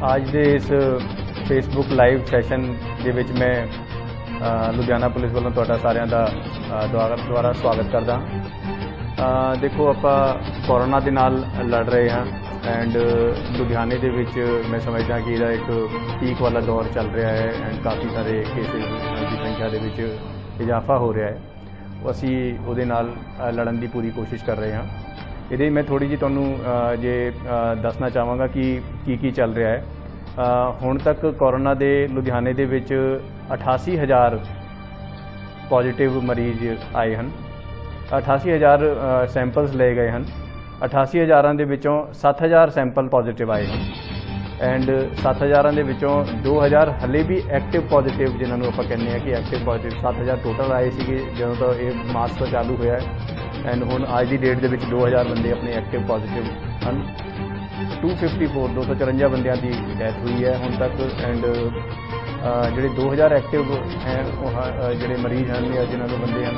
ਅੱਜ ਦੇ ਇਸ ਫੇਸਬੁੱਕ ਲਾਈਵ ਸੈਸ਼ਨ ਦੇ ਵਿੱਚ ਮੈਂ ਲੁਧਿਆਣਾ ਪੁਲਿਸ ਵੱਲੋਂ ਤੁਹਾਡਾ ਸਾਰਿਆਂ ਦਾ ਦੁਆਰਾ ਸਵਾਗਤ ਕਰਦਾ। ਦੇਖੋ ਆਪਾਂ ਕੋਰੋਨਾ ਦੇ ਨਾਲ ਲੜ ਰਹੇ ਹਾਂ ਐਂਡ ਲੁਧਿਆਣੇ ਦੇ ਵਿੱਚ ਮੈਂ ਸਮਝਦਾ ਕਿ ਇਹਦਾ ਇੱਕ ਪੀਕ ਵਾਲਾ ਦੌਰ ਚੱਲ ਰਿਹਾ ਹੈ ਐਂਡ ਕਾਫੀ ਸਾਰੇ ਕੇਸਿਸ ਦੀ ਸੰਖਿਆ ਦੇ ਵਿੱਚ ਇਜ਼ਾਫਾ ਹੋ ਰਿਹਾ ਹੈ। ਅਸੀਂ ਉਹਦੇ ਨਾਲ ਲੜਨ ਦੀ ਪੂਰੀ ਕੋਸ਼ਿਸ਼ ਕਰ ਰਹੇ ਹਾਂ। ਇਹਦੇ ਮੈਂ ਥੋੜੀ ਜਿਹੀ ਤੁਹਾਨੂੰ ਜੇ ਦੱਸਣਾ ਚਾਹਾਂਗਾ ਕਿ ਕੀ ਚੱਲ ਰਿਹਾ ਹੈ। ਹੁਣ ਤੱਕ ਕੋਰੋਨਾ ਦੇ ਲੁਧਿਆਣੇ ਦੇ ਵਿੱਚ 88,000 ਪੋਜ਼ਿਟਿਵ ਮਰੀਜ਼ ਆਏ ਹਨ। 88,000 ਸੈਂਪਲਸ ਲਏ ਗਏ ਹਨ। 88,000 ਦੇ ਵਿੱਚੋਂ 7,000 ਸੈਂਪਲ ਪੋਜ਼ਿਟਿਵ ਆਏ ਹਨ ਐਂਡ 7,000 ਦੇ ਵਿੱਚੋਂ 2,000 ਹਲੇ ਵੀ ਐਕਟਿਵ ਪੋਜ਼ਿਟਿਵ ਜਿਨ੍ਹਾਂ ਨੂੰ ਆਪਾਂ ਕਹਿੰਦੇ ਹਾਂ ਕਿ ਐਕਟਿਵ ਪੋਜ਼ਿਟਿਵ 7,000 ਟੋਟਲ ਆਏ ਸੀਗੇ ਜਦੋਂ ਤੋਂ ਇਹ ਮਾਰਚ ਤੋਂ ਚਾਲੂ ਹੋਇਆ ਹੈ ਐਂਡ ਹੁਣ ਅੱਜ ਦੀ ਡੇਟ ਦੇ ਵਿੱਚ 2,000 ਬੰਦੇ ਆਪਣੇ ਐਕਟਿਵ ਪੋਜ਼ਿਟਿਵ ਹਨ। 254 ਬੰਦਿਆਂ ਦੀ ਡੈਥ ਹੋਈ ਹੈ ਹੁਣ ਤੱਕ ਐਂਡ ਜਿਹੜੇ 2,000 ਐਕਟਿਵ ਹੈ ਉਹ ਜਿਹੜੇ ਮਰੀਜ਼ ਹਨ ਜਾਂ ਜਿਨ੍ਹਾਂ ਨੂੰ ਬੰਦੇ ਹਨ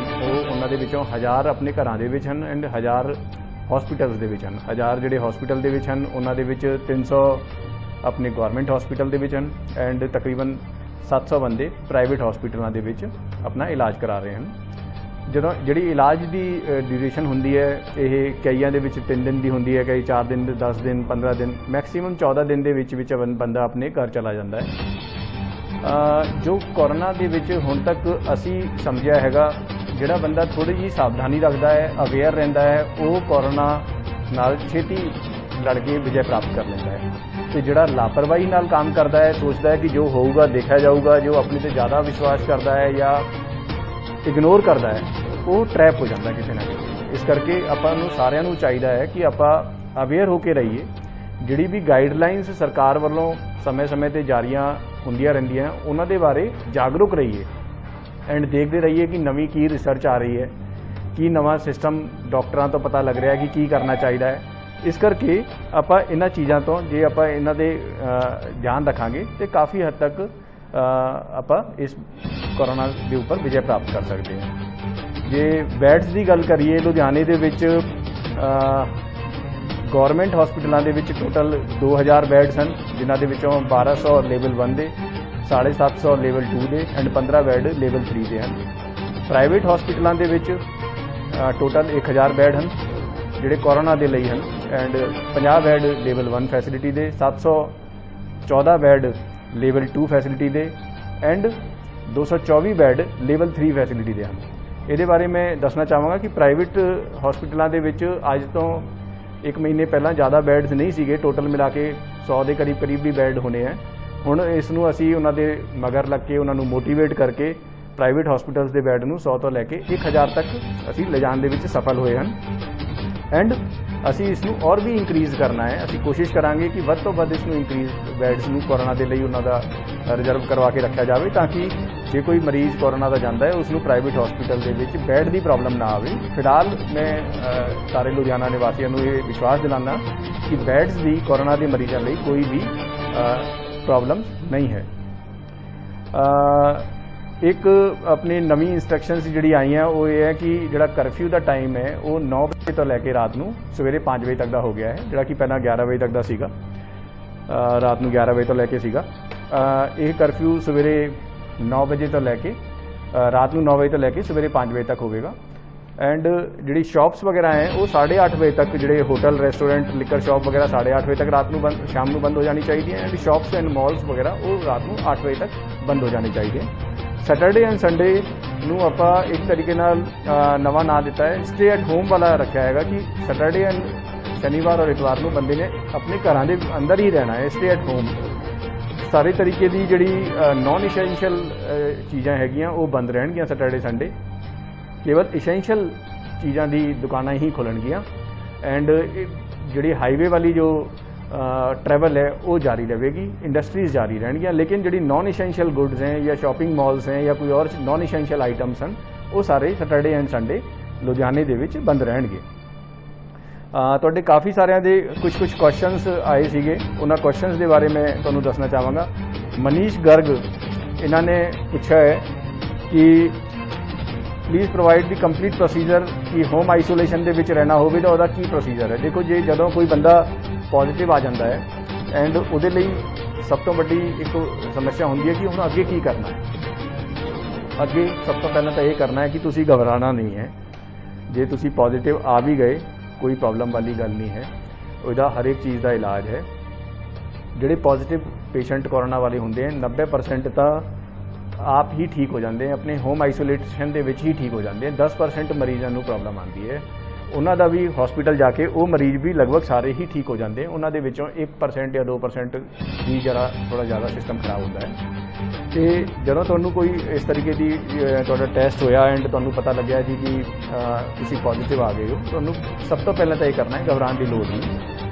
ਉਹਨਾਂ ਦੇ ਵਿੱਚੋਂ 1,000 ਆਪਣੇ ਘਰਾਂ ਦੇ ਵਿੱਚ ਹਨ ਐਂਡ 1,000 ਹਸਪੀਟਲਸ ਦੇ ਵਿੱਚ ਹਨ। 1,000 ਜਿਹੜੇ ਹਸਪੀਟਲ ਦੇ ਵਿੱਚ ਹਨ ਉਹਨਾਂ ਦੇ ਵਿੱਚ 300 ਆਪਣੇ ਗਵਰਨਮੈਂਟ ਹਸਪੀਟਲ ਦੇ ਵਿੱਚ ਹਨ ਐਂਡ ਤਕਰੀਬਨ 700 ਬੰਦੇ ਪ੍ਰਾਈਵੇਟ ਹਸਪੀਟਲਾਂ ਦੇ ਵਿੱਚ ਆਪਣਾ ਇਲਾਜ ਕਰਾ ਰਹੇ ਹਨ। ਜਦੋਂ ਜਿਹੜੀ ਇਲਾਜ ਦੀ ਡਿਊਰੇਸ਼ਨ ਹੁੰਦੀ ਹੈ ਇਹ ਕਈਆਂ ਦੇ ਵਿੱਚ 3 ਦਿਨ ਦੀ ਹੁੰਦੀ ਹੈ, ਕਈ 4 ਦਿਨ 10 ਦਿਨ 15 ਦਿਨ ਮੈਕਸਿਮਮ 14 ਦਿਨ ਦੇ ਵਿੱਚ ਬੰਦਾ ਆਪਣੇ ਘਰ ਚਲਾ ਜਾਂਦਾ ਹੈ। ਜੋ ਕੋਰੋਨਾ ਦੇ ਵਿੱਚ ਹੁਣ ਤੱਕ ਅਸੀਂ ਸਮਝਿਆ ਹੈਗਾ ਜਿਹੜਾ ਬੰਦਾ ਥੋੜ੍ਹੀ ਜਿਹੀ ਸਾਵਧਾਨੀ ਰੱਖਦਾ ਹੈ, ਅਵੇਅਰ ਰਹਿੰਦਾ ਹੈ, ਉਹ ਕੋਰੋਨਾ ਨਾਲ ਛੇਤੀ ਲੜ ਕੇ ਵਿਜੈ ਪ੍ਰਾਪਤ ਕਰ ਲੈਂਦਾ ਹੈ। ਤੇ ਜਿਹੜਾ ਲਾਪਰਵਾਹੀ ਨਾਲ ਕੰਮ ਕਰਦਾ ਹੈ, ਸੋਚਦਾ ਹੈ ਕਿ ਜੋ ਹੋਊਗਾ ਦੇਖਿਆ ਜਾਊਗਾ, ਜੋ ਆਪਣੇ ਤੇ ਜ਼ਿਆਦਾ ਵਿਸ਼ਵਾਸ ਕਰਦਾ ਹੈ ਜਾਂ ਇਗਨੋਰ ਕਰਦਾ ਹੈ ਉਹ ਟਰੈਪ ਹੋ ਜਾਂਦਾ ਕਿਸੇ ਨਾ ਕਿਤੇ। ਇਸ ਕਰਕੇ ਆਪਾਂ ਨੂੰ ਸਾਰਿਆਂ ਨੂੰ ਚਾਹੀਦਾ ਹੈ ਕਿ ਆਪਾਂ ਅਵੇਅਰ ਹੋ ਕੇ ਰਹੀਏ। ਜਿਹੜੀ ਵੀ ਗਾਈਡਲਾਈਨਸ ਸਰਕਾਰ ਵੱਲੋਂ ਸਮੇਂ-ਸਮੇਂ ਤੇ ਜਾਰੀਆਂ ਹੁੰਦੀਆਂ ਰਹਿੰਦੀਆਂ ਉਹਨਾਂ ਦੇ ਬਾਰੇ ਜਾਗਰੂਕ ਰਹੀਏ ਐਂਡ ਦੇਖਦੇ ਰਹੀਏ ਕਿ ਨਵੀਂ ਕੀ ਰਿਸਰਚ ਆ ਰਹੀ ਹੈ, ਕੀ ਨਵਾਂ ਸਿਸਟਮ ਡਾਕਟਰਾਂ ਤੋਂ ਪਤਾ ਲੱਗ ਰਿਹਾ ਕਿ ਕੀ ਕਰਨਾ ਚਾਹੀਦਾ ਹੈ। ਇਸ ਕਰਕੇ ਆਪਾਂ ਇਹਨਾਂ ਚੀਜ਼ਾਂ ਤੋਂ ਜੇ ਆਪਾਂ ਇਹਨਾਂ ਦੇ ਧਿਆਨ ਰੱਖਾਂਗੇ ਤੇ ਕਾਫੀ ਹੱਦ ਤੱਕ ਆਪਾਂ ਇਸ ਕੋਰੋਨਾ ਦੇ ਉੱਪਰ ਵਿਜੈ ਪ੍ਰਾਪਤ ਕਰ ਸਕਦੇ ਹਾਂ। ਜੇ ਬੈਡਸ ਦੀ ਗੱਲ ਕਰੀਏ ਲੁਧਿਆਣੇ ਦੇ ਵਿੱਚ ਗਵਰਨਮੈਂਟ ਹਸਪੀਟਲਾਂ ਦੇ ਵਿੱਚ ਟੋਟਲ 2,000 ਬੈਡਸ ਹਨ ਜਿਨ੍ਹਾਂ ਦੇ ਵਿੱਚੋਂ 1,200 ਲੈਵਲ 1 ਦੇ, 750 ਲੈਵਲ 2 ਦੇ ਐਂਡ 15 ਬੈਡ ਲੈਵਲ 3 ਦੇ ਹਨ। ਪ੍ਰਾਈਵੇਟ ਹਸਪੀਟਲਾਂ ਦੇ ਵਿੱਚ ਟੋਟਲ 1,000 ਬੈਡ ਹਨ ਜਿਹੜੇ ਕੋਰੋਨਾ ਦੇ ਲਈ ਹਨ ਐਂਡ 50 ਬੈਡ ਲੈਵਲ 1 ਫੈਸਿਲਿਟੀ ਦੇ, 714 ਬੈਡ ਲੈਵਲ 2 ਫੈਸਿਲਿਟੀ ਦੇ ਐਂਡ 224 ਬੈਡ ਲੈਵਲ 3 ਫੈਸਿਲਿਟੀ ਦੇ ਹਨ। ਇਹਦੇ ਬਾਰੇ ਮੈਂ ਦੱਸਣਾ ਚਾਹਾਂਗਾ ਕਿ ਪ੍ਰਾਈਵੇਟ ਹਸਪੀਟਲਾਂ ਦੇ ਵਿੱਚ ਅੱਜ ਤੋਂ 1 ਮਹੀਨੇ ਪਹਿਲਾਂ ਜ਼ਿਆਦਾ ਬੈਡਸ ਨਹੀਂ ਸੀਗੇ, ਟੋਟਲ ਮਿਲਾ ਕੇ 100 ਦੇ ਕਰੀਬ ਵੀ ਬੈਡ ਹੋਣੇ ਹੈ। ਹੁਣ ਇਸ ਨੂੰ ਅਸੀਂ ਉਹਨਾਂ ਦੇ ਮਗਰ ਲੱਗ ਕੇ ਉਹਨਾਂ ਨੂੰ ਮੋਟੀਵੇਟ ਕਰਕੇ ਪ੍ਰਾਈਵੇਟ ਹਸਪੀਟਲਸ ਦੇ ਬੈਡ ਨੂੰ 100 ਤੋਂ ਲੈ ਕੇ 1,000 ਤੱਕ ਅਸੀਂ ਲਿਜਾਣ ਦੇ ਵਿੱਚ ਸਫਲ ਹੋਏ ਹਨ ਐਂਡ ਅਸੀਂ ਇਸ ਨੂੰ ਔਰ ਵੀ ਇੰਕਰੀਜ਼ ਕਰਨਾ ਹੈ। ਅਸੀਂ ਕੋਸ਼ਿਸ਼ ਕਰਾਂਗੇ ਕਿ ਵੱਧ ਤੋਂ ਵੱਧ ਇਸ ਨੂੰ ਇੰਕਰੀਜ਼ ਬੈਡਸ ਨੂੰ ਕੋਰੋਨਾ ਦੇ ਲਈ ਉਹਨਾਂ ਦਾ ਰਿਜ਼ਰਵ ਕਰਵਾ ਕੇ ਰੱਖਿਆ ਜਾਵੇ ਤਾਂ ਕਿ ਜੇ ਕੋਈ ਮਰੀਜ਼ ਕੋਰੋਨਾ ਦਾ ਜਾਂਦਾ ਹੈ ਉਸ ਨੂੰ ਪ੍ਰਾਈਵੇਟ ਹਸਪੀਟਲ ਦੇ ਵਿੱਚ ਬੈਡ ਦੀ ਪ੍ਰੋਬਲਮ ਨਾ ਆਵੇ। ਫਿਲਹਾਲ ਮੈਂ ਸਾਰੇ ਲੁਧਿਆਣਾ ਨਿਵਾਸੀਆਂ ਨੂੰ ਇਹ ਵਿਸ਼ਵਾਸ ਦਿਲਾਉਂਦਾ ਕਿ ਬੈਡਸ ਦੀ ਕੋਰੋਨਾ ਦੇ ਮਰੀਜ਼ਾਂ ਲਈ ਕੋਈ ਵੀ ਪ੍ਰੋਬਲਮ ਨਹੀਂ ਹੈ। ਇੱਕ ਆਪਣੀ ਨਵੀਂ ਇੰਸਟਰਕਸ਼ਨਸ ਜਿਹੜੀ ਆਈਆਂ ਉਹ ਇਹ ਹੈ ਕਿ ਜਿਹੜਾ ਕਰਫਿਊ ਦਾ ਟਾਈਮ ਹੈ ਉਹ 9 ਵਜੇ ਤੋਂ ਲੈ ਕੇ ਰਾਤ ਨੂੰ ਸਵੇਰੇ 5 ਵਜੇ ਤੱਕ ਦਾ ਹੋ ਗਿਆ ਹੈ, ਜਿਹੜਾ ਕਿ ਪਹਿਲਾਂ 11 ਵਜੇ ਤੱਕ ਦਾ ਸੀਗਾ, ਰਾਤ ਨੂੰ 11 ਵਜੇ ਤੋਂ ਲੈ ਕੇ ਸੀਗਾ। ਇਹ ਕਰਫਿਊ ਸਵੇਰੇ 9 ਵਜੇ ਤੋਂ ਲੈ ਕੇ ਰਾਤ ਨੂੰ 9 ਵਜੇ ਤੋਂ ਲੈ ਕੇ ਸਵੇਰੇ 5 ਵਜੇ ਤੱਕ ਹੋਵੇਗਾ ਐਂਡ ਜਿਹੜੀ ਸ਼ਾਪਸ ਵਗੈਰਾ ਹੈ ਉਹ 8:30 ਵਜੇ ਤੱਕ, ਜਿਹੜੇ ਹੋਟਲ ਰੈਸਟੋਰੈਂਟ ਲਿਕਰ ਸ਼ਾਪ ਵਗੈਰਾ 8:30 ਵਜੇ ਤੱਕ ਰਾਤ ਨੂੰ ਸ਼ਾਮ ਨੂੰ ਬੰਦ ਹੋ ਜਾਣੀ ਚਾਹੀਦੀ ਹੈ ਐਂਡ ਸ਼ਾਪਸ ਐਂਡ ਮਾਲਸ ਵਗੈਰਾ ਉਹ ਰਾਤ ਨੂੰ 8 ਵਜੇ ਤੱਕ ਬੰਦ ਹੋ ਜਾਣੇ ਚਾਹੀਦੇ ਹੈ। ਸੈਟਰਡੇ ਐਂਡ ਸੰਡੇ ਨੂੰ ਆਪਾਂ ਇੱਕ ਤਰੀਕੇ ਨਾਲ ਨਵਾਂ ਨਾਂ ਦਿੱਤਾ ਹੈ ਸਟੇ ਐਟ ਹੋਮ ਵਾਲਾ ਰੱਖਿਆ ਹੈਗਾ ਕਿ ਸੈਟਰਡੇ ਐਂਡ ਸ਼ਨੀਵਾਰ ਔਰ ਇਤਵਾਰ ਨੂੰ ਬੰਦੇ ਨੇ ਆਪਣੇ ਘਰਾਂ ਦੇ ਅੰਦਰ ਹੀ ਰਹਿਣਾ ਹੈ, ਸਟੇ ਐਟ ਹੋਮ। ਸਾਰੇ ਤਰੀਕੇ ਦੀ ਜਿਹੜੀ ਨਾਨ ਇਸੈਂਸ਼ੀਅਲ ਚੀਜ਼ਾਂ ਹੈਗੀਆਂ ਉਹ ਬੰਦ ਰਹਿਣਗੀਆਂ ਸੈਟਰਡੇ ਸੰਡੇ, ਕੇਵਲ ਇਸੈਂਸ਼ੀਅਲ ਚੀਜ਼ਾਂ ਦੀ ਦੁਕਾਨਾਂ ਹੀ ਖੁੱਲਣਗੀਆਂ ਐਂਡ ਜਿਹੜੀ ਹਾਈਵੇ ਵਾਲੀ ਜੋ ट्रैवल है वो जारी रहेगी, इंडस्ट्रीज जारी रहेंगी, लेकिन जी नॉन इसेंशियल गुड्स हैं या शॉपिंग मॉल्स हैं या कोई और नॉन इसेंशियल आइटम्स हैं वो सारे सैटरडे एंड संडे लुधियाने दे विच बंद रहेंगे। तुहाडे काफ़ी सारिਆਂ ਦੇ कुछ क्वेश्चनस आए ਸੀਗੇ, उन्हां क्वेश्चनस के बारे में तुहानूं दसना चाहांगा। मनीष गर्ग इन्होंने पूछा है कि please provide the complete procedure कि होम आइसोलेशन दे विच रहना होवे तां उहदा की प्रोसीजर है। देखो जे जदों कोई बंदा पॉजिटिव आ जाता है एंड उहदे लई सब तो वड्डी एक समस्या होंदी है कि हुण अगे की करना है। अगे सब तो पहले तो ये करना है कि तुसी घबराना नहीं है। जे तुसी पॉजिटिव आ भी गए कोई प्रॉब्लम वाली गल नहीं है, उसका हर एक चीज़ का इलाज है। जिहड़े पॉजिटिव पेशेंट कोरोना वाले होंदे हैं 90% तो आप ही ठीक हो जाते हैं, अपने होम आइसोलेशन दे विच ही ठीक हो जाते हैं। 10% मरीज़ों को प्रॉब्लम आती है, उन्हों का भी हॉस्पिटल जाके वो मरीज़ भी लगभग सारे ही ठीक हो जाते हैं। उन्होंने विचों 1% या 2% ही जरा थोड़ा ज़्यादा सिस्टम खराब होता है। तो ਜਦੋਂ ਤੁਹਾਨੂੰ कोई इस तरीके की ਤੁਹਾਡਾ ਟੈਸਟ ਹੋਇਆ एंड ਤੁਹਾਨੂੰ पता लग्या जी कि ਤੁਸੀਂ पॉजिटिव आ गए हो, ਤੁਹਾਨੂੰ सब तो पहले तो ये करना है घबराने की लोड़ नहीं।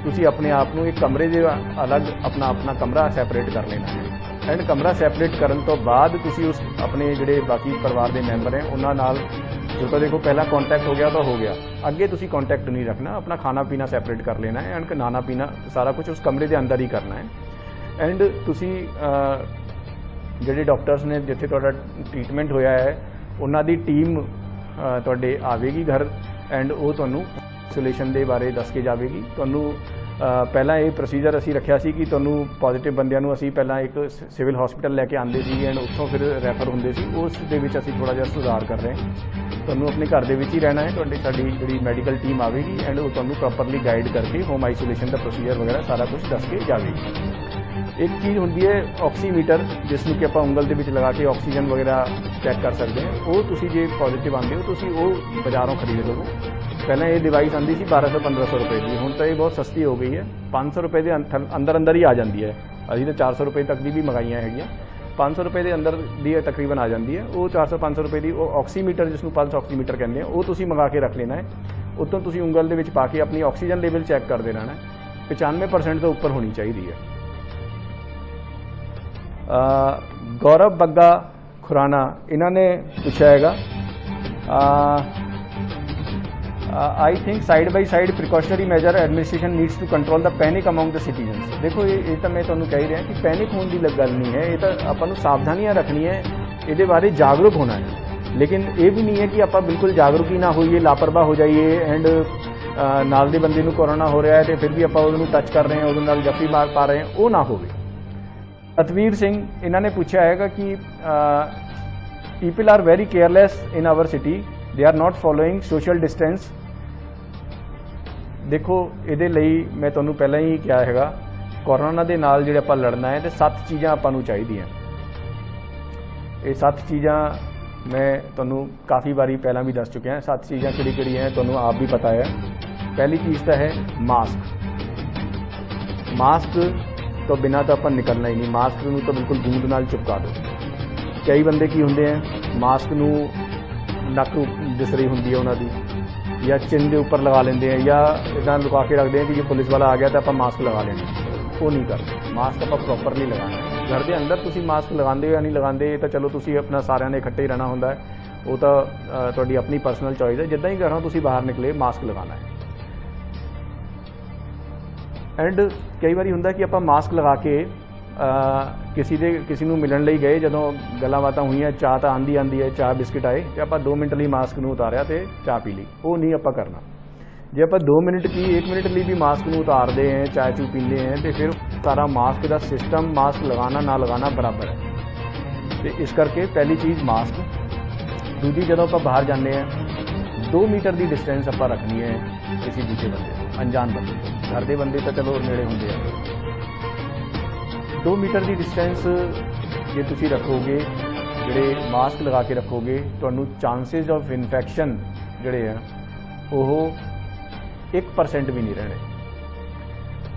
ਤੁਸੀਂ अपने आप को एक कमरे ਦੇ अलग अपना कमरा सैपरेट कर लेना है एंड कमरा सैपरेट करने तो बाद ਤੁਸੀਂ उस अपने ਜਿਹੜੇ बाकी परिवार के मैंबर हैं उन्होंने नाल जो तो देखो पहला कॉन्टैक्ट हो गया तो हो गया, अगे तुसी कॉन्टैक्ट नहीं रखना, अपना खाना पीना सैपरेट कर लेना है एंड नहाना पीना सारा कुछ उस कमरे के अंदर ही करना है। एंड तुसी ਜਿਹੜੇ डॉक्टर्स ने जिथे ਤੁਹਾਡਾ ट्रीटमेंट होया है उन्हों की टीम ਤੁਹਾਡੇ आवेगी घर एंड वो ਤੁਹਾਨੂੰ आइसोलेशन के बारे दस के जाएगी। ਤੁਹਾਨੂੰ ਪਹਿਲਾਂ ਇਹ ਪ੍ਰੋਸੀਜਰ ਅਸੀਂ ਰੱਖਿਆ ਸੀ कि ਤੁਹਾਨੂੰ पॉजिटिव ਬੰਦਿਆਂ ਨੂੰ ਅਸੀਂ ਪਹਿਲਾਂ एक सिविल हॉस्पिटल लैके आते सी एंड उत्थों फिर रैफर होंगे सी, उस दे विच ਅਸੀਂ थोड़ा जिहा सुधार कर रहे हैं। ਤੁਹਾਨੂੰ अपने घर ਦੇ ਵਿੱਚ ही रहना है, ਤੁਹਾਡੀ ਸਾਡੀ ਜਿਹੜੀ मैडिकल टीम आएगी एंड वो ਤੁਹਾਨੂੰ प्रॉपरली गाइड करके होम आइसोलेशन का प्रोसीजर वगैरह सारा कुछ दस के जाएगी। एक चीज़ होंदी है ऑक्सीमीटर, जिसमें कि आप उंगल के लगा के ऑक्सीजन वगैरह चैक कर सकते हैं। वो तुसी जे पॉजिटिव आते हो तुसी वो बाज़ारों खरीद लवो। पहले ये डिवाइस आती सी 1200-1500 रुपए की, हुण तो ये बहुत सस्ती हो गई है, 500 रुपए के अंदर ही आ जाती है। अभी तो 400 रुपए तक की भी मंगाइया है, 500 रुपए के अंदर दी तकरीबन आ जाती है। वो 400-500 रुपए की वो ऑक्सीमीटर जिसनों पल्स ऑक्सीमीटर कहते हैं वो तुसी मंगा के रख लेना है। उतों तुसी उंगल के पा के अपनी ऑक्सीजन लेवल चैक करते रहना है, 95% तो ऊपर होनी चाहिए है। गौरव बग्गा खुराना इन्होंने पूछा हैगा, I think side by side precautionary measure administration needs to control the panic among the citizens. देखो ये तो मैं तुहानूं कह ही रहा कि पैनिक होने की गल नहीं है, ये तो आपां नूं सावधानियां रखनी है, ये बारे जागरूक होना है। लेकिन ये भी नहीं है कि आप बिल्कुल जागरूक ही ना होइए, लापरवाह हो जाइए एंड नाल दे बंदे नूं कोरोना हो रहा है तो फिर भी आप उहनूं टच कर रहे हैं, उहदे नाल जफ्फी मार पा रहे हैं, वो ना होवे। सतवीर सिंह इन्होंने पूछा है कि people are very careless in our city, they are not following social distance. देखो ये मैं तुहानूं पहले ही कहा है कोरोना के नाल जिहड़े आपां लड़ना है तो 7 चीज़ां आपां नूं चाहीदियां। ये 7 चीज़ां मैं तुहानूं काफ़ी बारी पहला भी दस चुके हैं। 7 चीज़ां किहड़ी हैं तुहानूं आप भी पता है। पहली चीज़ तो है मास्क। मास्क तो बिना तो अपन निकलना ही नहीं, मास्क नूं तो बिल्कुल गूंद नाल चिपका दो। कई बंदे की होंदे हैं मास्क नूं नक दिस रही होंदी है उन्होंने, या चिन के उपर लगा लेंदे हैं, या इदां लुका के रखते हैं कि जो पुलिस वाला आ गया तो आप मास्क लगा लेना। वो नहीं करते, मास्क आप प्रॉपरली लगाना है। घर के अंदर तुसी मास्क लगाते हो या नहीं लगाते तो चलो तुसी अपना सारिਆਂ ने इकट्ठे ही रहना होंदा है, वो तो तुहाडी अपनी परसनल चॉइस है। जिद्दां ही घरों तुसी बाहर निकले मास्क लगाना है। एंड कई बार होंदा कि आप मास्क लगा के किसी नूं मिलण लई गए, जदों गल्लां बातां हुईयां, चाह तो आंदी है, चाह बिस्किट आए तो आप 2 मिनट लिए मास्क नूं उतारिया तो चाह पी ली, वो नहीं आप करना। जे आप 2 मिनट की 1 मिनट लिए भी मास्क नूं उतारते हैं, चाय चू पीते हैं तो फिर सारा मास्क का सिस्टम, मास्क लगाना ना लगाना बराबर है। तो इस करके पहली चीज़ मास्क। दूजी जदों आप बाहर जाते हैं 2 मीटर की डिस्टेंस आप रखनी है किसी दूसरे बंदे, अनजान बंदे। घर के बंदे तो चलो नेड़े होंगे हैं, 2 मीटर की डिस्टेंस जे तुसी रखोगे, जिहड़े मास्क लगा के रखोगे, तुहानूं चांसेस ऑफ इन्फैक्शन जिहड़े हैं वो 1% भी नहीं रहने।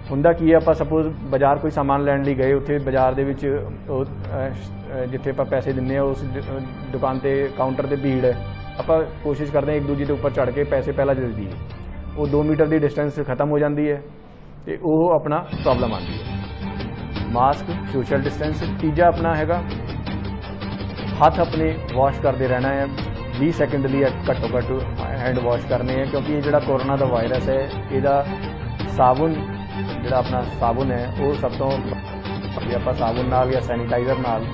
हुंदा की है, आप सपोज बाज़ार कोई सामान लैण लई गए, उत्थे बाज़ार दे विच जिथे आप पैसे दिंदे उस दुकान ते काउंटर ते भीड़ है, आप कोशिश करते हैं एक दूजे के उपर चढ़ के पैसे पहला दे दीए, वो 2 मीटर की डिस्टेंस खत्म हो जाती है तो वो अपना प्रॉब्लम आती है। Mask, social distance. तीजा अपना हैगा हाथ अपने वॉश करते रहना है, 20 सेकंड लिए घट्टो घट्ट हैंड वॉश करने हैं, क्योंकि ये जो कोरोना का वायरस है इसका साबुन जो अपना साबुन है वो सब तो आप साबुन नाल या सैनीटाइज़र नाल,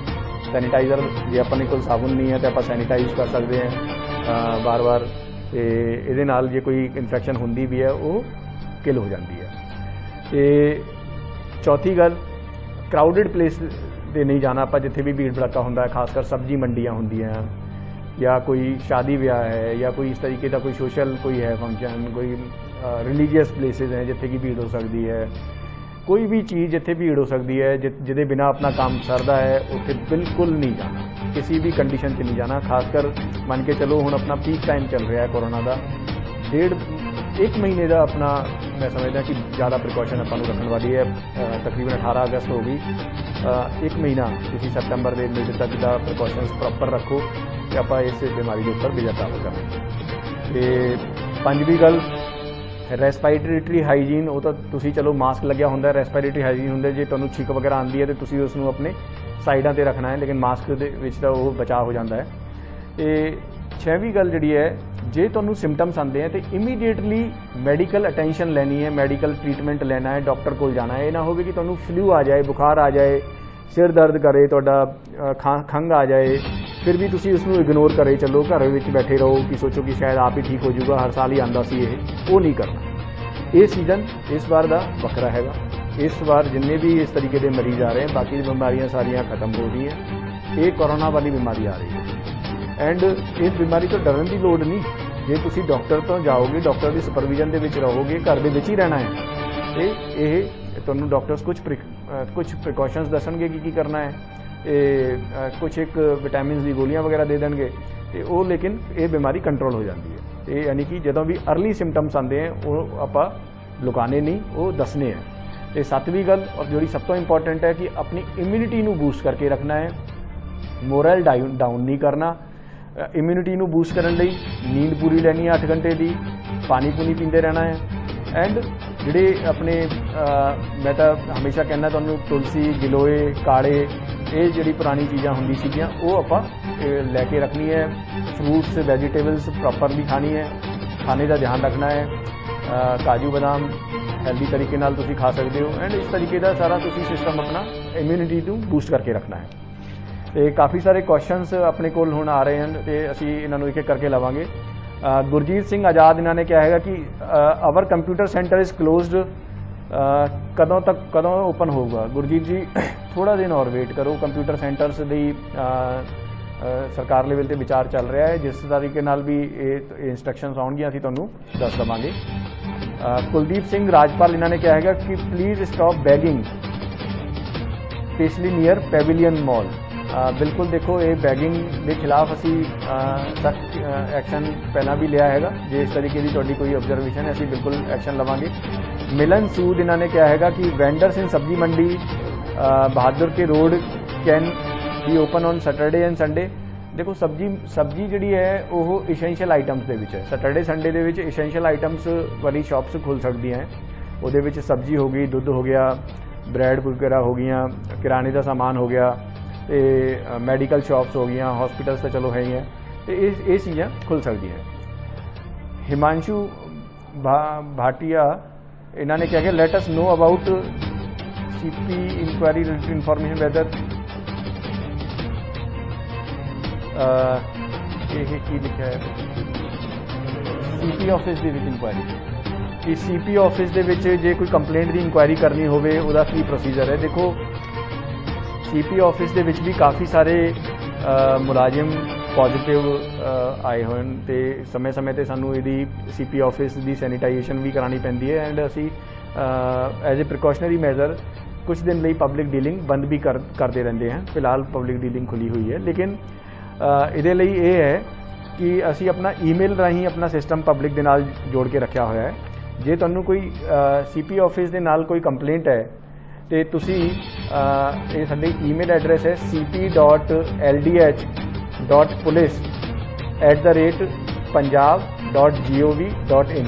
सैनीटाइज़र जे अपने कोल साबुन नहीं है तो आप सैनीटाइज कर सकते हैं बार बार, तो ये नाल जे कोई इन्फैक्शन होंदी भी है वो किल हो जाती है। तो चौथी गल क्राउडिड प्लेस ਤੇ नहीं जाना ਆਪਾਂ ਜਿੱਥੇ भी भीड़ भड़का ਹੁੰਦਾ है, खासकर सब्जी मंडियाँ ਹੁੰਦੀਆਂ या कोई शादी ब्याह है या कोई इस तरीके का कोई सोशल कोई है फंक्शन, कोई रिलीजियस प्लेसिस हैं जिथे की भीड़ हो सकती है, कोई भी चीज़ जिथे भीड़ हो सकती है जिदे बिना अपना काम सरदा है उत्थे बिल्कुल नहीं जाना, किसी भी कंडीशन च नहीं जाना। खासकर मन के चलो हुण अपना पीक टाइम चल रहा है कोरोना का, 1.5 महीने का अपना मैं समझदा कि ज़्यादा प्रिकॉशन आपां नूं रखण वाली है। तकरीबन 18 अगस्त हो गई, 1 महीना तुसीं सैप्टेंबर के मिड तक का प्रिकॉशनस प्रॉपर रखो कि आप इस बीमारी के उपर विजय प्राप्त करें। तो पंजवीं गल रैसपायरेटरी हाईजीन, वो तो तुसीं चलो मास्क लग्या हुंदा, रैसपायरेटरी हाईजीन हुंदा, जे तुहानूं छीक वगैरह आंदी है तो तुसीं उसनूं अपने साइडां ते रखना है, लेकिन मास्क दे विच तां वो बचाव हो जाता है। तो 6वीं गल जिहड़ी है, जे तुहानूं सिम्पटम्स आते हैं तो इमीडिएटली मैडिकल अटेंशन लैनी है, मैडिकल ट्रीटमेंट लेना है, डॉक्टर कोल जाना है। ये ना हो कि तुहानूं फ्लू आ जाए, बुखार आ जाए, सिर दर्द करे, तुहाडा खंघ आ जाए, फिर भी तुसीं उसनूं इग्नोर करे चलो, घर विच बैठे रहो कि सोचो कि शायद आप ही ठीक हो जाऊगा, हर साल ही आंदा सी ये, वो नहीं करना। ये सीजन इस बार का वखरा हैगा, इस बार जिन्ने भी इस तरीके के मरीज आ रहे हैं, बाकी बीमारियां सारियां खत्म हो रही हैं, ये कोरोना वाली बीमारी आ रही है। एंड इस बीमारी तो डरन की लोड़ नहीं, जे तुसीं डॉक्टर तो जाओगे, डॉक्टर की सुपरविजन के रहोगे, घर दे विच ही रहना है, तो ये तुहानूं डॉक्टर्स कुछ प्रिकॉशनस दसणगे कि करना है, कुछ एक विटामिन की गोलियां वगैरह दे देंगे, तो वो लेकिन ये बीमारी कंट्रोल हो जाती है। ये यानी कि जदों भी अर्ली सिम्पटम्स आते हैं वो आपां लुकाने नहीं, वो दसने हैं। तो 7वीं गल और जो सब तो इंपॉर्टेंट है कि अपनी इम्यूनिटी नूं बूस्ट करके रखना है, मोरल डाउन नहीं करना। इम्यूनिटी नूं बूस्ट करने लई नींद पूरी लैनी है 8 घंटे की, पानी पूनी पींदे रहना है। एंड जिहड़े अपने मैं तो हमेशा कहना तुहानूं तुलसी, गिलोए, काढ़े, ये जिहड़ी पुरानी चीज़ां हुंदी सीगियां वो आपां लैके रखनी है। फ्रूट्स वैजीटेबल्स प्रॉपरली खानी है, खाने का ध्यान रखना है। काजू बादाम हेल्दी तरीके नाल तुसीं खा सकते हो। एंड इस तरीके का सारा तुसीं सिस्टम अपना इम्यूनिटी नूं बूस्ट करके रखना है। तो काफ़ी सारे क्वेश्चनस अपने कोल हुण आ रहे हैं, तो असीं इन्हां नूं एक एक करके लवांगे। गुरजीत सिंह आज़ाद इन्हों ने क्या है कि our computer centre is closed, कदों ओपन होगा? गुरजीत जी थोड़ा दिन और वेट करो, कंप्यूटर सेंटर्स दी सरकार लेवल ते विचार चल रहा है, जिस तरीके नाल भी ये इंस्ट्रक्शनस आउणगियां असीं तुहानूं दस देवांगे। कुलदीप सिंह राजपाल इन्होंने क्या है कि please stop bagging specially near pavilion mall. बिल्कुल देखो, ये बैगिंग के खिलाफ असी सख्त एक्शन पहला भी लिया है, जे इस तरीके की तुहाडी कोई ऑब्जरवेशन है असी बिल्कुल एक्शन लवांगे। मिलन सूद इन्होंने क्या है कि वेंडर्स इन सब्जी मंडी बहादुर के road can be open on Saturday and Sunday. देखो सब्जी जी है वो इसेंशियल आइटम्स के विच है, सैटरडे संडे के विच इसेंशियल आइटम्स वाली शॉप्स खुल सकती हैं। वो सब्जी हो गई, दुध हो गया, ब्रैड वगैरह हो गई, किराने का सामान हो गया, तो मैडिकल शॉप्स हो गई, हॉस्पिटल्स तो चलो है ही हैं, तो ये चीज़ें खुल सकती हैं। हिमांशु भाटिया इन्होंने क्या कि let us know about CP inquiry related information whether ये की लिखा है सीपी ऑफिस के इंक्वायरी कि सीपी ऑफिस के जे कोई कंप्लेंट की इंक्वायरी करनी होवे उहदा की प्रोसीजर है। देखो सीपी ऑफिस के भी काफ़ी सारे मुलाजिम पॉजिटिव आए हुए हैं, तो समय समय पर सानू यदी सीपी ऑफिस की सैनिटाइजेशन भी करानी पैंदी है। एंड असी एज ए प्रिकॉशनरी मेजर कुछ दिन लिए पब्लिक डीलिंग बंद भी करते रहते हैं। फिलहाल पब्लिक डीलिंग खुली हुई है, लेकिन ये लिए ये है कि असी अपना ईमेल राही अपना सिस्टम पब्लिक के नाल जोड़ के रखा हुआ है। जे तुहानू कोई सीपी ऑफिस के नाल कोई कंप्लेंट है तो तुसी ये साडी ईमेल एड्रैस है cp.ldh.police@punjab.gov.in।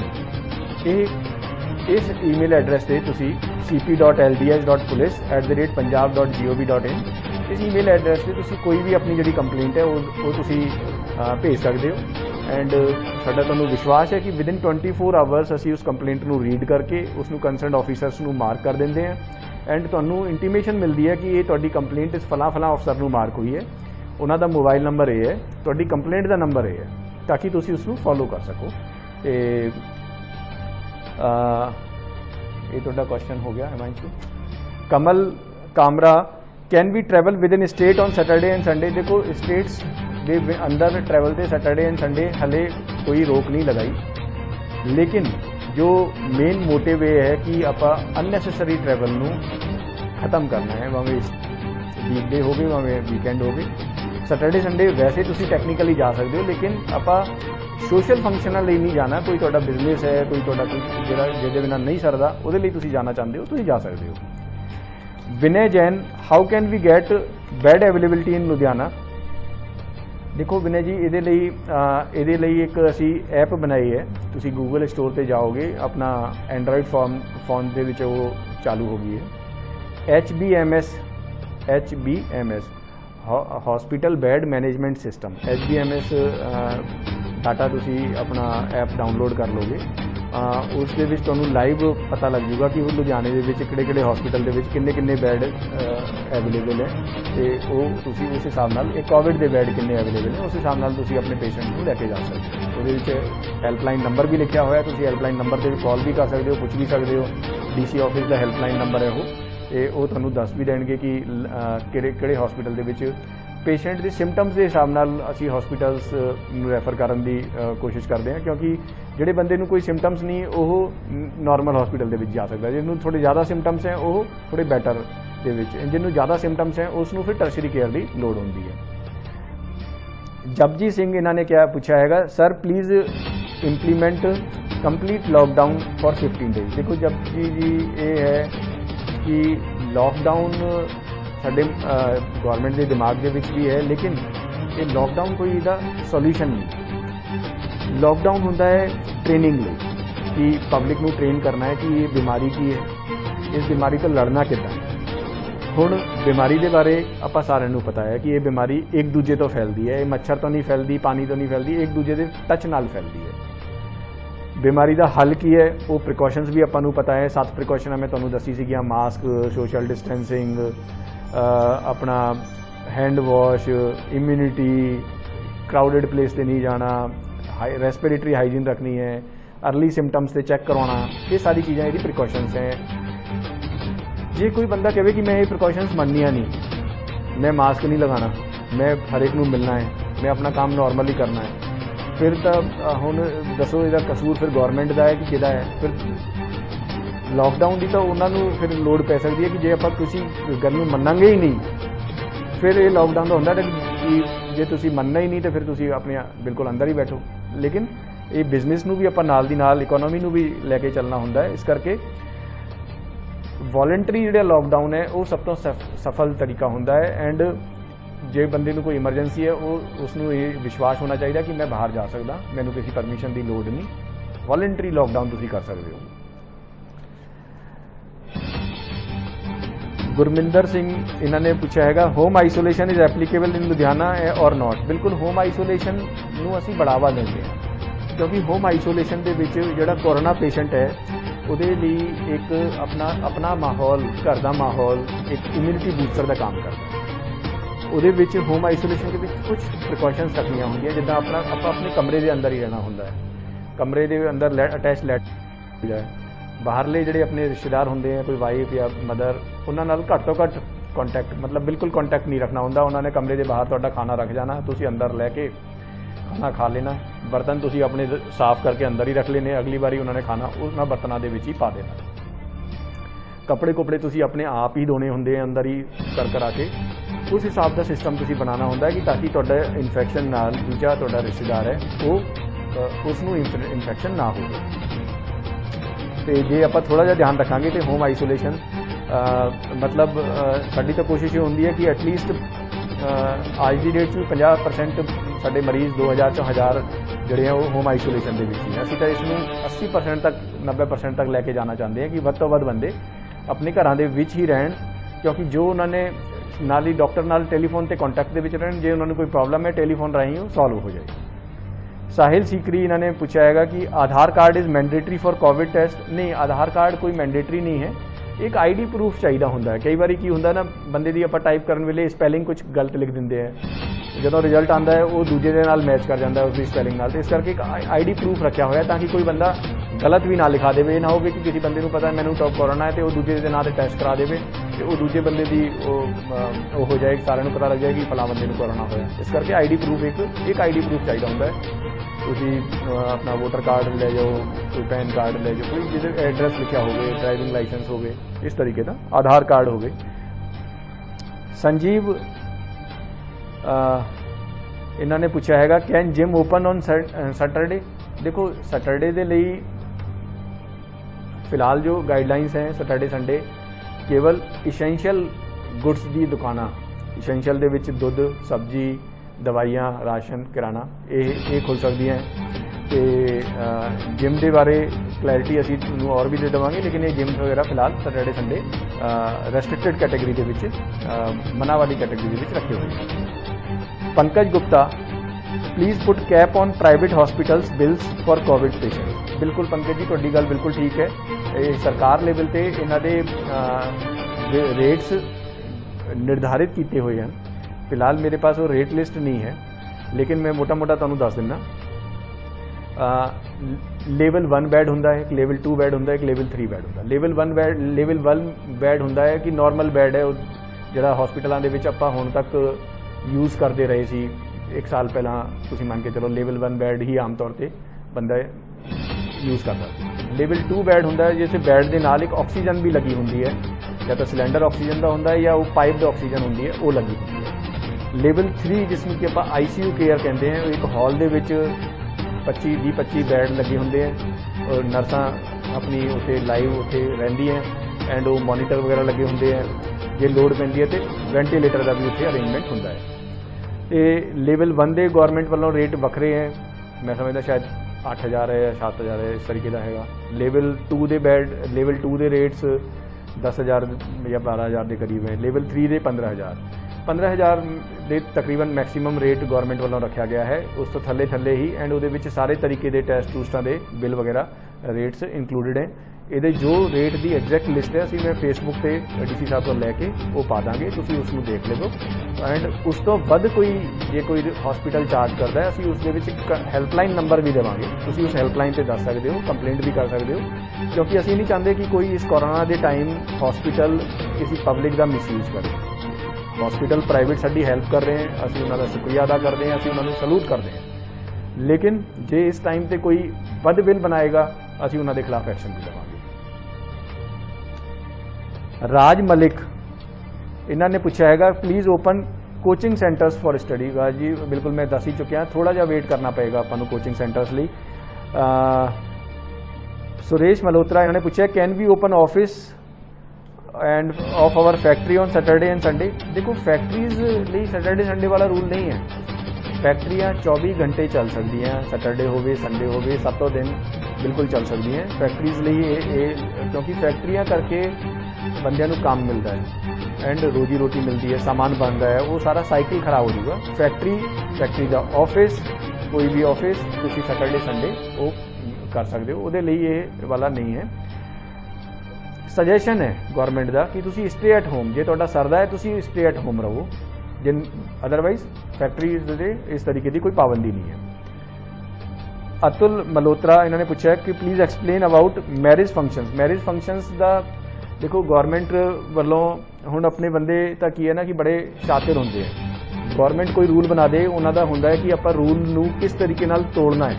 इस ईमेल एड्रैस से तुसी cp.ldh.police@punjab.gov.in इस ईमेल एड्रैस से तुसी कोई भी अपनी जिहड़ी कंप्लेंट है वो तुसी भेज सकते हो। एंड साडा तुहानू विश्वास है कि विदिन 24 आवर्स असी उस कंप्लेंट नू रीड करके उसनू कंसर्न ऑफिसर्स नू मार्क कर देंगे हैं। एंड तुहानू इंटीमेशन मिलती है कि ये तुहाडी कंप्लेंट इस फलां ऑफिसर नू मार्क हुई है, उन्हों का मोबाइल नंबर ये है, तुहाडी कंप्लेंट का नंबर ये है, ताकि तुसी उसनू फॉलो कर सको। तो ये तुहाडा क्वेश्चन हो गया Himanshu. Kamal Kamra can be travel within state on Saturday and Sunday. देखो स्टेट्स के अंदर ट्रैवल से सैटरडे एंड संडे हले कोई रोक नहीं लगाई, लेकिन जो मेन मोटिव ये है कि आप अननैसेसरी ट्रैवल नू खत्म करना है, भावें वीकडे हो गए भावें वीकेंड हो गए। सैटरडे संडे वैसे तुसी टैक्नीकली जा सकते हो, लेकिन आप सोशल फंक्शनल लिए नहीं जाना। कोई तुहाडा बिजनेस है, कोई तुहाडा कोई जिहड़ा जिहदे बिना नहीं सरदा उहदे लई तुसी जाना चाहते हो, तुसी जा सकते हो। Vinay Jain, how can we get bed availability in Ludhiana. देखो विनय जी, ਇਹਦੇ ਲਈ ਇੱਕ ਅਸੀਂ ਐਪ ਬਣਾਈ ਹੈ। ਤੁਸੀਂ ਗੂਗਲ ਸਟੋਰ ਤੇ ਜਾਓਗੇ, ਆਪਣਾ ਐਂਡਰਾਇਡ ਫੋਨ ਦੇ ਵਿੱਚ ਉਹ ਚਾਲੂ ਹੋ ਗਈ ਹੈ। HBMS hospital bad management system. HBMS data तुसी अपना ऐप डाउनलोड कर लोगे, उस दे विच तुहानूं लाइव पता लग जूगा कि लुधियाने दे विच किहड़े हॉस्पिटल दे विच किन्ने बैड अवेलेबल है, ते ओह तुसी उस हिसाब नाल कोविड दे बैड किन्ने अवेलेबल है उस हिसाब नाल तुसी अपने पेशेंट नूं लैके जा सकते हो। ਉਹਦੇ ਵਿੱਚ हेल्पलाइन नंबर भी लिखा होया, तुसी हेल्पलाइन नंबर ते कॉल भी कर सकते हो, पुछ भी सकते हो। DC ऑफिस का हेल्पलाइन नंबर है वो ਤੁਹਾਨੂੰ ਦੱਸ ਵੀ ਦੇਣਗੇ ਕਿ ਕਿਹੜੇ ਹਸਪੀਟਲ ਦੇ ਵਿੱਚ ਪੇਸ਼ੈਂਟ ਦੇ ਸਿੰਪਟਮਸ ਦੇ ਹਿਸਾਬ ਨਾਲ ਅਸੀਂ ਹਸਪੀਟਲਸ ਨੂੰ ਰੈਫਰ ਕਰਨ ਦੀ ਕੋਸ਼ਿਸ਼ ਕਰਦੇ ਹਾਂ, ਕਿਉਂਕਿ ਜਿਹੜੇ ਬੰਦੇ ਨੂੰ ਕੋਈ ਸਿੰਪਟਮਸ ਨਹੀਂ ਉਹ ਨਾਰਮਲ ਹਸਪੀਟਲ ਦੇ ਵਿੱਚ ਜਾ ਸਕਦਾ, ਜਿਹਨੂੰ ਥੋੜੇ ਜ਼ਿਆਦਾ ਸਿੰਪਟਮਸ ਹੈ ਉਹ ਥੋੜੇ ਬੈਟਰ ਦੇ ਵਿੱਚ, ਜਿਹਨੂੰ ਜ਼ਿਆਦਾ ਸਿੰਪਟਮਸ ਹੈ ਉਸ ਨੂੰ ਫਿਰ ਟਰਸ਼ਰੀ ਕੇਅਰ ਦੀ ਲੋੜ ਹੁੰਦੀ ਹੈ। ਜਪਜੀ ਸਿੰਘ ਇਹਨਾਂ ਨੇ ਕਿਹਾ ਪੁੱਛਿਆ ਹੈਗਾ, sir please implement complete lockdown for 15 days. देखो जपजी जी ये है कि लॉकडाउन साडे गवर्नमेंट के दिमाग के विच भी है, लेकिन ये लॉकडाउन कोई इहदा सोल्यूशन नहीं। लॉकडाउन होंदा है ट्रेनिंग लई कि पब्लिक नूं ट्रेन करना है कि ये बीमारी की है, इस बीमारी तो लड़ना किद्दां। हुण बीमारी के बारे आपां सारिआं नूं पता है कि ये बीमारी एक दूजे तो फैलदी है, ये मच्छर तो नहीं फैलदी, पानी तो नहीं फैलदी, एक दूजे के टच नाल फैलदी है। बीमारी का हल की है वो प्रिकॉशनस भी आपां नूं पता है। 7 प्रिकॉशन मैं तुहानूं दसी सी, मास्क, सोशल डिस्टेंसिंग, अपना hand wash, immunity, crowded place से नहीं जाना, रेस्पिरेटरी हाइजीन रखनी है, अर्ली सिम्पटम्स से चेक करवाना, ये सारी चीज़ें ये प्रिकॉशनस हैं। जे कोई बंदा कहे कि मैं ये प्रिकॉशनस मननिया नहीं, मैं मास्क नहीं लगाना, मैं हर एक नूं मिलना है, मैं अपना काम नॉर्मली करना है, फिर तो हुण दसो इहदा कसूर फिर गौरमेंट का है कि किहदा है। फिर लॉकडाउन की तो उन्होंने फिर लोड़ पै सकती है कि जे आपां किसी गल नूं मन्नांगे ही नहीं, फिर ये लॉकडाउन का हुंदा कि जे तुसीं मनना ही नहीं तो फिर तुसीं अपने बिल्कुल अंदर ही बैठो। लेकिन ये बिजनेस नूं भी आपां नाल दी नाल इकोनॉमी नूं भी लैके चलना हुंदा है, इस करके वॉलंटरी जिहड़ा लॉकडाउन है वो सब तो सफल तरीका हुंदा है। एंड जे बंदे नूं कोई इमरजेंसी है वो उसनूं ये विश्वास होना चाहिए कि मैं बाहर जा सकदा, मैनूं किसी परमिशन की लोड़ नहीं, वॉलंटरी लॉकडाउन तुसीं कर सकते हो। गुरमिंदर सिंह इन्होंने पूछा है, home isolation is applicable in Ludhiana और नॉट। बिल्कुल होम आइसोलेशन नूं असीं बढ़ावा देंगे हैं, क्योंकि होम आइसोलेशन दे विच जिहड़ा कोरोना पेशेंट है ਉਹਦੇ ਲਈ एक अपना माहौल, घर का माहौल एक इम्यूनिटी बूस्टर का काम करता है। ਉਹਦੇ ਵਿੱਚ होम आइसोलेशन के ਵਿੱਚ कुछ प्रिकॉशनस रखनियां होंदियां, जिद्दां ਆਪਾਂ अपने कमरे के अंदर ही रहना होंदा है, कमरे के अंदर अटैच लैट है। बाहरले ਜਿਹੜੇ अपने रिश्तेदार होंदे हैं, कोई वाइफ या मदर, उन्हां नाल घੱਟ ਤੋਂ घੱਟ कॉन्टैक्ट, मतलब बिल्कुल कॉन्टैक्ट नहीं रखना होंदा। उन्होंने कमरे के बाहर तुहाडा खाना रख जाना, तुसीं अंदर लैके खाना खा लेना, बर्तन तुसीं अपने साफ करके अंदर ही रख लेने, अगली बारी उन्होंने खाना उन्हां बर्तनों के विच ही पा देना। कपड़े कुपड़े तुसीं अपने आप ही धोने होंदे अंदर ही कर के, उस हिसाब का सिस्टम तुसीं बनाना होंदा है कि ताकि तुहाडा इन्फेक्शन नाल दूजा तुहाडा रिश्तेदार है वो उसनूं इन्फेक्शन ना हो। तो जे आपां थोड़ा जिहा ध्यान रखांगे तो होम आइसोलेशन मतलब साडी तो कोशिश ये होंदी है कि एटलीस्ट आज की डेट में 50% साडे मरीज़ 2000 चों 1000 जिहड़े हैं वो होम आइसोलेशन दे विच ही। असीं तां इसनूं 80% तक 90% तक लैके जाना चाहते हैं कि वध तो वध बंदे अपने घरां दे विच ही रहन, क्योंकि जो उन्होंने नाल ही डॉक्टर नाल टैलीफोन ते कॉन्टैक्ट दे विच रहन, जे उन्होंने कोई प्रॉब्लम है टैलीफोन राही वो सॉल्व हो जाए। साहिल सीकरी इन्होंने पूछा है कि Aadhaar card is mandatory for COVID test. नहीं, आधार कार्ड कोई मैंडेटरी नहीं है, एक आईडी प्रूफ चाहिए होंदा है। कई बार की होंदा ना, बंदे दी आपां टाइप करन वेले स्पैलिंग कुछ गलत लिख दिंदे हैं, जो रिजल्ट आता है वो दूजे दे नाल मैच कर जाता है उसकी स्पैलिंग नाल, तो इस करके एक आईडी प्रूफ रखा होया ताकि कोई बंदा गलत भी ना लिखा देवे। ना हो कि किसी बंदे को पता है मैंने टॉप कोरोना है तो दूजे के नाम से टैसट करा देवे तो वो दूजे बंदे की हो जाए, सारे पता लग जाए कि फला बंदे को कोरोना होया। इस करके आईडी प्रूफ एक आईडी प्रूफ चाहिए होंगे। तुसी अपना वोटर कार्ड ले जाओ, कोई पैन कार्ड ले जाओ, कोई जिसे एड्रैस लिखा हो, ड्राइविंग लाइसेंस हो, इस तरीके का आधार कार्ड हो। संजीव इन्होंने पूछा है can gym open on Saturday. देखो सैटरडे के लिए फिलहाल जो गाइडलाइंस हैं सैटरडे संडे केवल इसेंशियल गुड्स की दुकाना, इसेंशियल दे विच दुध, सब्जी, दवाइयाँ, राशन, किराना ये खुल सकती हैं। तो जिम के बारे क्लैरिटी असी और भी दे देवांगे, लेकिन ये जिम वगैरह फिलहाल सैटरडे संडे रेस्ट्रिक्टेड कैटेगरी के विच मना वाली कैटेगरी के रखे हुए हैं। Pankaj Gupta please put cap on private hospitals bills for Covid patient. बिल्कुल पंकज जी, तुहाडी गल बिल्कुल ठीक है। ये सरकार लेवल पे इन्हां दे रेट्स निर्धारित किए हुए हैं। फिलहाल मेरे पास वो रेट लिस्ट नहीं है, लेकिन मैं मोटा मोटा तुहानूं दस दिना। लेवल 1 बैड होंदा है, एक लेवल 2 बैड होंदा है, एक लेवल 3 बैड होंदा है। लेवल 1 बैड होंदा है कि नॉर्मल बैड है, जिहड़ा हॉस्पिटलों के विच आपां हुण तक यूज़ करते रहे सी। एक साल पहला तुसीं मान के चलो लेवल 1 बैड ही आम तौर पर बंदा यूज़ करता। लेवल 2 बैड होंदा है जिस बैड के नाल एक ऑक्सीजन भी लगी होंदी है, या तो सिलेंडर ऑक्सीजन का होंदा है या वो पाइप द ऑक्सीजन होंदी है, वो लगी होंदी है। लेवल 3 जिसमें कि आप ICU केयर कहते हैं, एक हॉल के 20-25 बैड लगे होंगे हैं और नर्सा अपनी उत्थे लाइव उत्थे रहिंदी हैं एंड वो मॉनीटर वगैरह लगे होंगे हैं। जे लोड़ पैंदी है तो वेंटीलेटर का भी उत्थे अरेंजमेंट होंदा है। तो लेवल 1 के गौरमेंट वालों रेट वक्रे हैं, मैं समझदा शायद 8,000 है या 7,000 है, इस तरीके का है। लेवल 2 के बैड लेवल 2 के रेट्स 10,000 या 12,000 के करीब है। लेवल 3 के 15,000 ਦੇ तकरीबन मैक्सीमम रेट गौरमेंट वालों रखा गया है। उस तो थले ही एंड वो सारे तरीके के टैसट टूस्टां के बिल वगैरह रेट्स इंक्लूडिड हैं। ये जो रेट की एग्जैक्ट लिस्ट है असी मैं फेसबुक पे DC साहब तो लैके वो पा देंगे, तुसीं उसनूं देख लो। एंड उस तो वध कोई जे कोई हॉस्पिटल चार्ज करता है असी उसदे विच हैल्पलाइन नंबर भी देवांगे, तुसीं उस हैल्पलाइन पर दस सकते हो, कंप्लेंट भी कर सकते हो, क्योंकि असी नहीं चाहते कि कोई इस कोरोना के टाइम हॉस्पिटल किसी पब्लिक का मिसयूज करे। हॉस्पिटल प्राइवेट साडी हेल्प कर रहे हैं, असी उन्होंने शुक्रिया अदा करते हैं, असी उन्होंने सलूट करते हैं। लेकिन जे इस टाइम पे कोई बद बिल बनाएगा असी उन्होंने खिलाफ एक्शन भी लवांगे। राज मलिक इन्होंने पूछा है please open coaching centres for study. जी बिल्कुल मैं दस ही चुकिया, थोड़ा जा वेट करना पएगा आपको कोचिंग सेंटर्स लिए। सुरेश मल्होत्रा इन्होंने पूछा can we open office and of our factory on Saturday and Sunday. देखो फैक्ट्रीज लिए सैटरडे संडे वाला रूल नहीं है, फैक्ट्रियाँ 24 घंटे चल सकती हैं, सैटरडे हो संडे हो 7 दिन बिल्कुल चल सकती हैं फैक्ट्रीज लिए, क्योंकि फैक्ट्रियाँ करके बंदियां नूं काम मिलता है एंड रोजी रोटी मिलती है, सामान बनता है, वो सारा साइकिल खराब हो जाएगा। फैक्ट्री का ऑफिस कोई भी ऑफिस तुसीं सैटरडे संडे वो कर सकते हो, वो ये वाला नहीं है। सजेशन है गौरमेंट का कि तुसी स्टे एट होम, जे तुहाडा सरदा है तुसी स्टे एट होम रहो, जिन अदरवाइज फैक्ट्रीज दे इस तरीके की कोई पाबंदी नहीं है। अतुल मल्होत्रा इन्होंने पूछा है कि please explain about marriage functions. Marriage functions का देखो गौरमेंट वालों हुण अपने बंदे तो की है ना कि बड़े शातिर होंगे हैं, गौरमेंट कोई रूल बना दे उन्हों का होंदा है कि आप रूल नूं किस तरीके नाल तोड़ना है।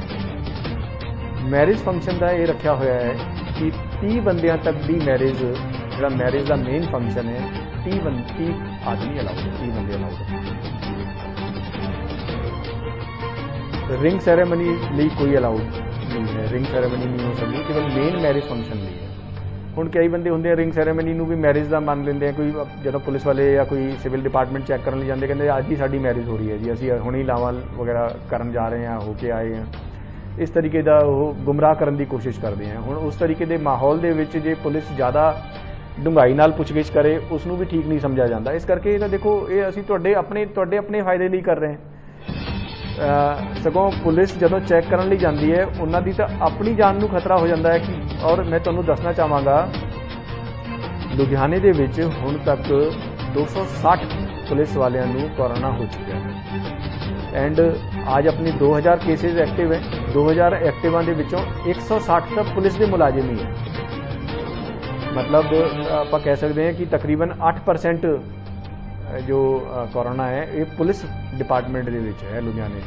मैरिज फंक्शन का ये रखा हुआ है कि 30 बंदियां तक की मैरिज, जो मैरिज का मेन फंक्शन है 30 आदमी अलाउड है, 30 बंदे अलाउड है। रिंग सैरेमनी लिए कोई अलाउड नहीं है, रिंग सैरेमनी नहीं हो सकती, केवल मेन मैरिज फंक्शन लिए है। हुण कई बंदे होंगे रिंग सैरेमनी नूं भी मैरिज का मान लेंगे, कोई जो पुलिस वाले या कोई सिविल डिपार्टमेंट चैक करने जाते कहते अज ही साडी मैरिज हो रही है जी, असीं हुणे ही लावां वगैरह करन जा रहे हैं, होके आए हैं, इस तरीके का वो गुमराह करने की कोशिश करते हैं। हुण उस तरीके के माहौल के विच जे पुलिस ज़्यादा डूंघाई नाल पुछगिछ करे उसनूं भी ठीक नहीं समझा जाता। इस करके ये देखो ये असीं तुहाडे अपने फायदे लिए कर रहे हैं। सगों पुलिस जदों चैक करने लई जाती है उन्हां दी तां अपनी जान नूं खतरा हो जाता है कि, और मैं तुहानूं दसना चाहांगा लुधियाने दे विच हुण तक 260 पुलिस वालियां नूं कोरोना हो चुका है एंड आज अपनी 2000 केसेज एक्टिव है। 2000 एक्टिवां दे विचों 160 तक पुलिस के मुलाजिम ही है। मतलब आप कह सकते हैं कि तकरीबन 8% जो कोरोना है ये पुलिस डिपार्टमेंट के विच है लुधियाने।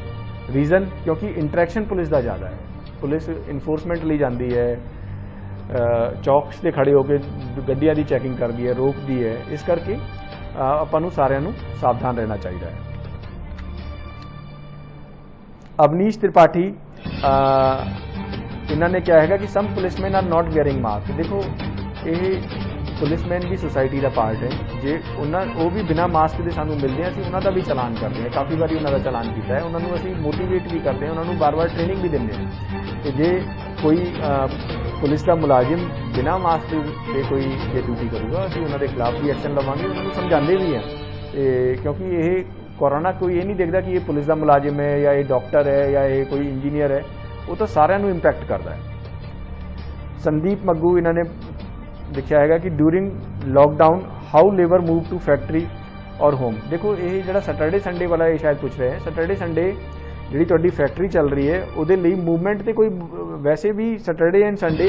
रीज़न क्योंकि इंटरैक्शन पुलिस का ज़्यादा है। पुलिस इन्फोर्समेंट ली जाती है, चौक्स से खड़े होकर गड्डियां की चैकिंग करती है, रोकती है। इस करके आपां सारिਆਂ ਨੂੰ सावधान रहना चाहिए है। अवनीश त्रिपाठी इन्होंने क्या है कि some policeman are not wearing mask. देखो ये पुलिसमैन भी सोसाइटी का पार्ट है। जे वो भी बिना मास्क के सानू मिलते हैं, उन्हों का भी चलान करते हैं। काफ़ी बार उन्होंने चलान किया है। उन्होंने असीं मोटिवेट भी करते हैं, उन्होंने बार बार ट्रेनिंग भी देंगे कि जे कोई पुलिस का मुलाजिम बिना मास्क के कोई जे ड्यूटी करूँगा असीं उन्होंने खिलाफ भी एक्शन लवांगे। उन्होंने समझाते भी हैं क्योंकि ये कोरोना कोई ये नहीं देखता कि ये पुलिस का मुलाजिम है या ये डॉक्टर है या ये कोई इंजीनियर है, वो तो सारिਆਂ ਨੂੰ इंपैक्ट करता है। संदीप मग्गू इन्होंने लिखा है कि during lockdown how labour move to factory और होम। देखो ये जो सैटरडे संडे वाला ये शायद पूछ रहे हैं, सैटरडे संडे जी तुहाडी फैक्ट्री चल रही है वो मूवमेंट तो कोई वैसे भी सैटरडे एंड संडे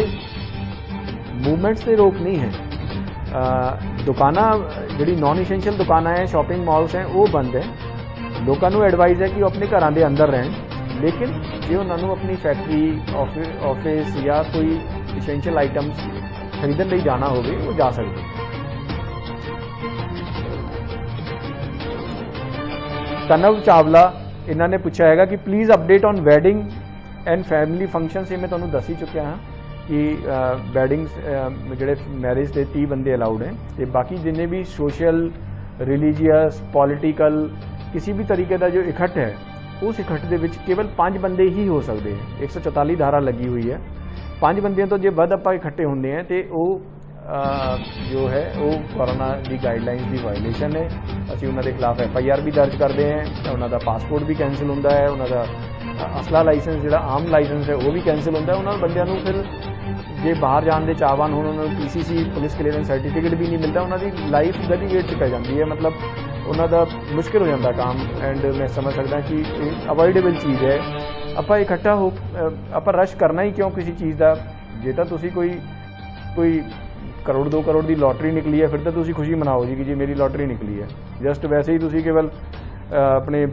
मूवमेंट्स से रोक नहीं है। दुकाना जी नॉन इसेंशियल दुकाना है, शॉपिंग मॉल्स हैं, वो बंद है। लोगों को एडवाइस है कि वो अपने घरों के अंदर रहें, लेकिन जो उन्होंने अपनी फैक्ट्री ऑफिस या कोई इसेंशियल आइटम्स खरीदने लिए जाना होवे वो जा सकते हैं। कनव चावला इन्होंने पूछा है कि please update on wedding and family functions. ये मैं तुहानूं दस ही चुकिया हाँ कि वैडिंग्स जोड़े मैरिज के 30 बंदे अलाउड हैं, तो बाकी जिन्हें भी सोशल रिलीजियस पॉलिटिकल किसी भी तरीके का जो इकट्ठ है उस इकट्ठ के विच केवल 5 बंदे ही हो सकते हैं। 144 धारा लगी हुई है। 5 बंदियों तो जो वध आप इकट्ठे होंगे हैं तो वो जो है वो कोरोना की गाइडलाइंस की वायलेशन है। असी उन्होंने खिलाफ FIR भी दर्ज करते हैं। उन्होंने पासपोर्ट भी कैंसिल होंदा है, उन्होंने असला लाइसेंस जो आम लाइसेंस है वो भी कैंसिल होंदा है। उन्होंने बंदियां नूं फिर जे बाहर जाने के चाहवान होण उन्होंने PCC पुलिस क्लीयरेंस सर्टिफिकेट भी नहीं मिलता, उन्होंने लाइफ गली गेट च पै जाती है। मतलब उन्होंं मुश्किल हो जाता काम। एंड मैं समझ सकता कि अवॉइडेबल चीज़ है। आप इकट्ठा हो आप रश करना ही क्यों किसी चीज़ का। जे तो तुसी कोई करोड़ 2 करोड़ की लॉटरी निकली है फिर तो तुसी खुशी मनाओ जी कि जी मेरी लॉटरी निकली है। जस्ट वैसे ही तुसी केवल अपने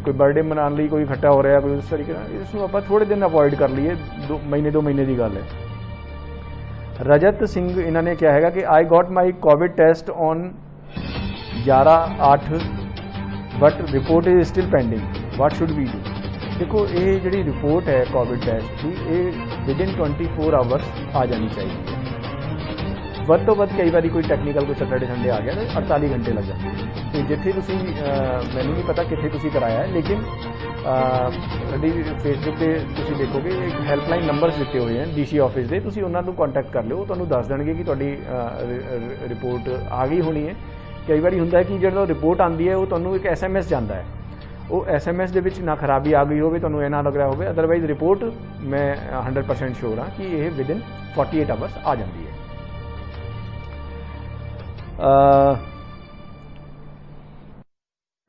कोई बर्थडे मनाने लिए कोई इकट्ठा हो रहा है कोई उस तरीके इसमें आप थोड़े दिन अवॉइड कर लिए। 2 महीने की गल है। रजत सिंह इन्होंने क्या है कि I got my covid test on 11/8 but report is still pending, what should we do. देखो ये जी रिपोर्ट है कोविड टेस्ट की ये विदिन 24 आवर्स आ जानी चाहिए। वध तो वध कई बार कोई टैक्नीकल कोई सैटरडे संडे आ गया तो 48 घंटे लग जाते हैं। तो जिथे तुसी मैनू नहीं पता कितने तुसी कराया है, लेकिन साडी फेसबुक पे तुसी देखोगे एक हैल्पलाइन नंबर्स दिते हुए हैं DC ऑफिस के, तुसी उन्होंने कॉन्टैक्ट कर लो, तुहानूं दस देणगे कि तुहाडी रिपोर्ट आ गई होनी है। कई बार होंदा है कि जो रिपोर्ट आती है वो तुहानूं एक SMS जाता है, वो SMS दे विच ना खराबी आ गई होवे तुहानूं ना लग रहा होवे, अदरवाइज रिपोर्ट मैं 100% श्योर हाँ कि यह विदिन 48 आवर्स आ जाती है।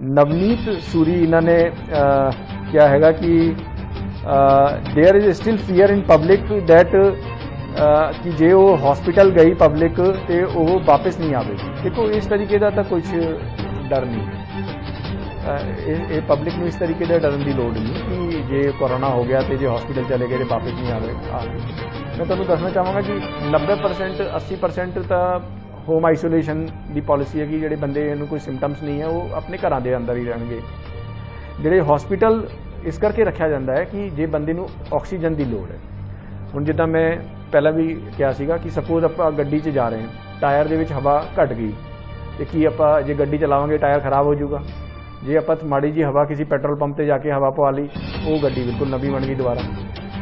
नवनीत सूरी इन्होंने क्या है कि there is still fear in public that कि जे वो हॉस्पिटल गई पब्लिक तो वो वापस नहीं आएगी। देखो इस तरीके का तो कुछ डर नहीं है। पब्लिक में इस तरीके का डरन की लोड़ नहीं कि जे कोरोना हो गया तो जो हॉस्पिटल चले गए तो वापस नहीं आ गए। मैं तुहानूं दसना चाहांगा कि 90% 80% तो होम आइसोलेशन की पॉलिसी है कि जोड़े बंदे कोई सिम्पटम्स नहीं है वो अपने घरों के अंदर ही रहेंगे। जोड़े हॉस्पिटल इस करके रखा जाता है कि जे बंदे नूं ऑक्सीजन की लोड़ है। हुण जिद्दां मैं पहला भी कहा सीगा कि सपोज आप गड्डी च जा रहे हैं, टायर दे विच हवा घट गई तो कि आप जे गड्डी चलावांगे टायर खराब हो जाऊगा। जे आप माड़ी जी हवा किसी पेट्रोल पंप पर जाके हवा पवा ली वो गड्डी बिल्कुल नवी बन गई दोबारा।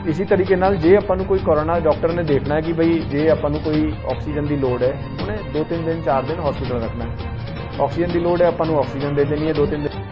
इसी तरीके नाल जे आपां नूं कोई कोरोना डॉक्टर ने देखना है कि बई जे आपां नूं कोई ऑक्सीजन की लोड़ है उन्हें 2-3 दिन 4 दिन हॉस्पिटल रखना है। ऑक्सीजन की लोड़ है आपां नूं ऑक्सीजन दे देनी है 2-3 दिन।